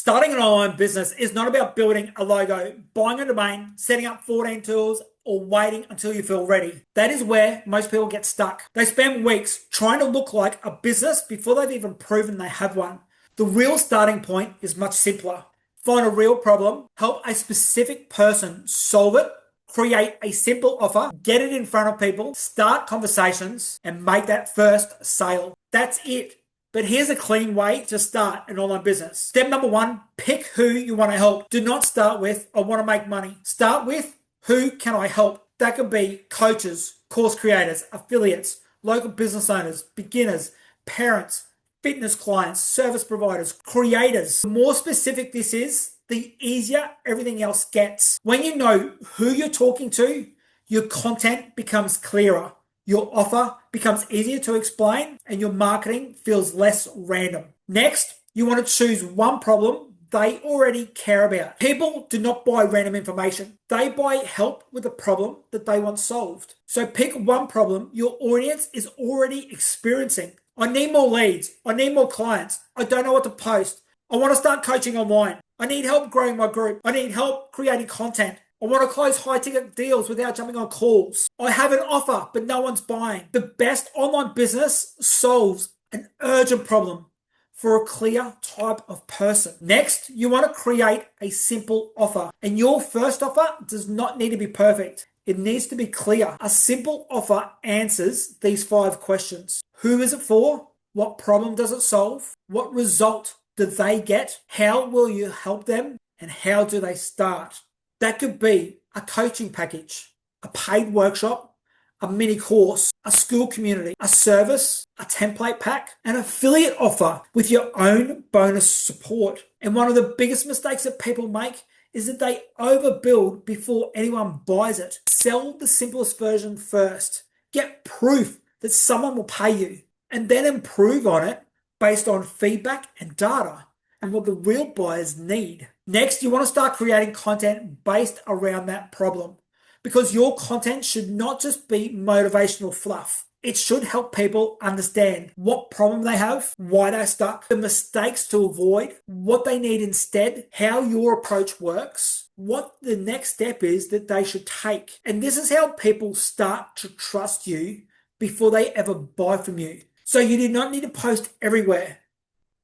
Starting an online business is not about building a logo, buying a domain, setting up 14 tools, or waiting until you feel ready. That is where most people get stuck. They spend weeks trying to look like a business before they've even proven they have one. The real starting point is much simpler. Find a real problem, help a specific person solve it, create a simple offer, get it in front of people, start conversations, and make that first sale. That's it. But here's a clean way to start an online business. Step number 1, pick who you want to help. Do not start with, I want to make money. Start with, who can I help? That could be coaches, course creators, affiliates, local business owners, beginners, parents, fitness clients, service providers, creators. The more specific this is, the easier everything else gets. When you know who you're talking to, your content becomes clearer. Your offer becomes easier to explain and your marketing feels less random. Next, you want to choose one problem they already care about. People do not buy random information. They buy help with a problem that they want solved. So pick one problem your audience is already experiencing. I need more leads. I need more clients. I don't know what to post. I want to start coaching online. I need help growing my group. I need help creating content. I want to close high-ticket deals without jumping on calls. I have an offer, but no one's buying. The best online business solves an urgent problem for a clear type of person. Next, you want to create a simple offer. And your first offer does not need to be perfect. It needs to be clear. A simple offer answers these 5 questions. Who is it for? What problem does it solve? What result do they get? How will you help them? And how do they start? That could be a coaching package, a paid workshop, a mini course, a school community, a service, a template pack, an affiliate offer with your own bonus support. And one of the biggest mistakes that people make is that they overbuild before anyone buys it. Sell the simplest version first. Get proof that someone will pay you and then improve on it based on feedback and data and what the real buyers need. Next, you want to start creating content based around that problem because your content should not just be motivational fluff. It should help people understand what problem they have, why they're stuck, the mistakes to avoid, what they need instead, how your approach works, what the next step is that they should take. And this is how people start to trust you before they ever buy from you. So you do not need to post everywhere.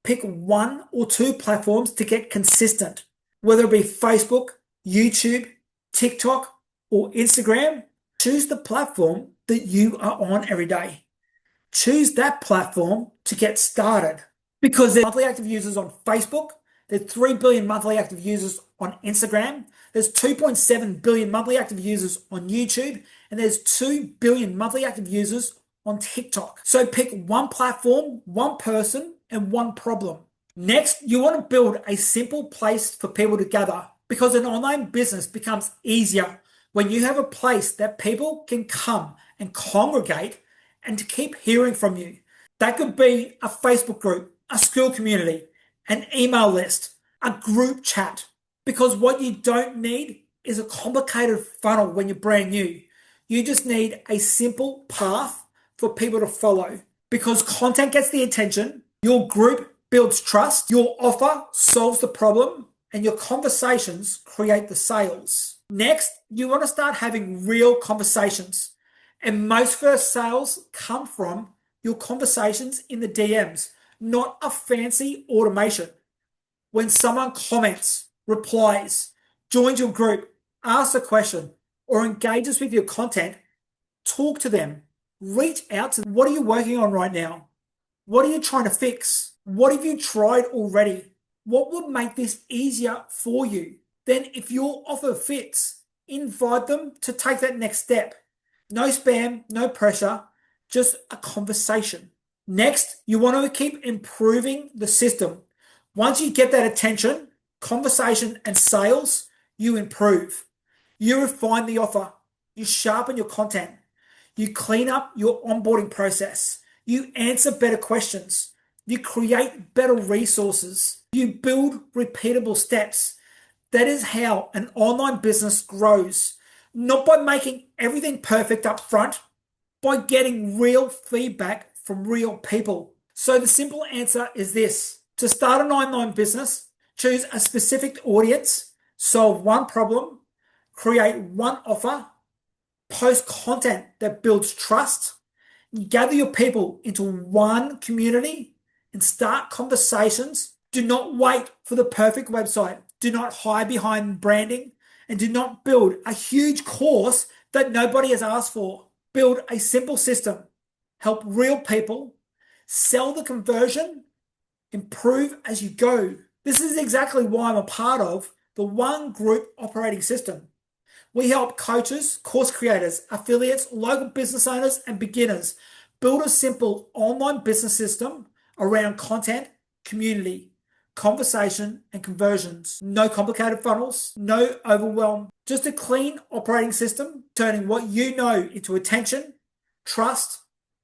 Pick 1 or 2 platforms to get consistent, whether it be Facebook, YouTube, TikTok, or Instagram. Choose the platform that you are on every day. Choose that platform to get started because there's monthly active users on Facebook. There's 3 billion monthly active users on Instagram. There's 2.7 billion monthly active users on YouTube. And there's 2 billion monthly active users on TikTok. So pick one platform, one person, and one problem. Next, you want to build a simple place for people to gather because an online business becomes easier when you have a place that people can come and congregate and to keep hearing from you. That could be a Facebook group, a school community, an email list, a group chat, because what you don't need is a complicated funnel when you're brand new. You just need a simple path for people to follow because content gets the attention, your group builds trust, your offer solves the problem, and your conversations create the sales. Next, you want to start having real conversations. And most first sales come from your conversations in the DMs, not a fancy automation. When someone comments, replies, joins your group, asks a question, or engages with your content, talk to them. Reach out to them. What are you working on right now? What are you trying to fix? What have you tried already? What would make this easier for you? Then if your offer fits, invite them to take that next step. No spam, no pressure, just a conversation. Next, you want to keep improving the system. Once you get that attention, conversation, and sales, you improve. You refine the offer. You sharpen your content. You clean up your onboarding process. You answer better questions. You create better resources. You build repeatable steps. That is how an online business grows. Not by making everything perfect up front, by getting real feedback from real people. So the simple answer is this. To start an online business, Choose a specific audience, solve one problem, create one offer, post content that builds trust, gather your people into one community, and start conversations. Do not wait for the perfect website. Do not hide behind branding, and do not build a huge course that nobody has asked for. Build a simple system. Help real people. Sell the conversion. Improve as you go. This is exactly why I'm a part of the One Group operating system. We help coaches, course creators, affiliates, local business owners, and beginners build a simple online business system around content, community, conversation, and conversions. No complicated funnels, no overwhelm, just a clean operating system, turning what you know into attention, trust,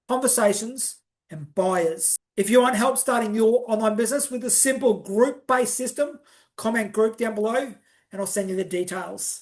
conversations, and buyers. If you want help starting your online business with a simple group-based system, comment group down below and I'll send you the details.